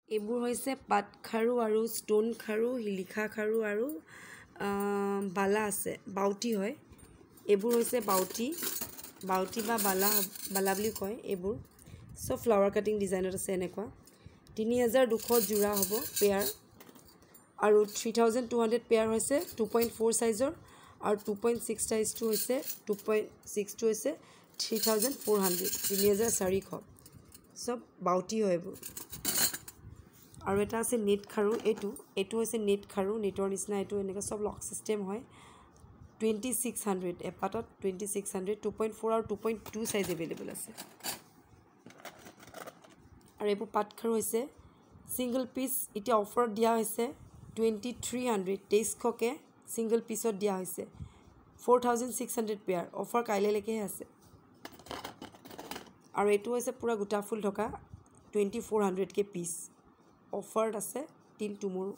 এইবোৰ হৈছে পাত খাৰু আৰু ষ্টোন খাৰু, শিলিখা খাৰু আৰু বালা আছে, বাউটি হয়। এইবোৰ হৈছে বাউটি বা বালা বুলি কয় এইবোৰ। চব ফ্লাৱাৰ কাটিং ডিজাইনত আছে এনেকুৱা। 3200 যোৰা হ'ব পেয়াৰ আৰু 3200 পেয়াৰ হৈছে 2.4 চাইজৰ আৰু 2.6 চাইজটো হৈছে 2.6টো হৈছে 3400 3400 চব বাউটি হয় এইবোৰ। আৰু এটা আছে নেট খাৰু, এইটো হৈছে নেট খাৰু, নেটৰ নিচিনা এইটো এনেকৈ চব লক চিষ্টেম হয়। 2600 এপাতত 2600 2.4 আৰু 2.2 চাইজ এভেইলেবল আছে। আৰু এইবোৰ পাট খাৰু হৈছে ছিংগল পিচ, এতিয়া অফাৰত দিয়া হৈছে 2300 2300কৈ ছিংগল পিচত দিয়া হৈছে 4600 পেয়াৰ, অফাৰ কাইলৈলৈকেহে আছে। আৰু এইটো হৈছে পূৰা গোটা ফুল থকা 2400কৈ পিচ, অফাৰত আছে টিল টুমৰো।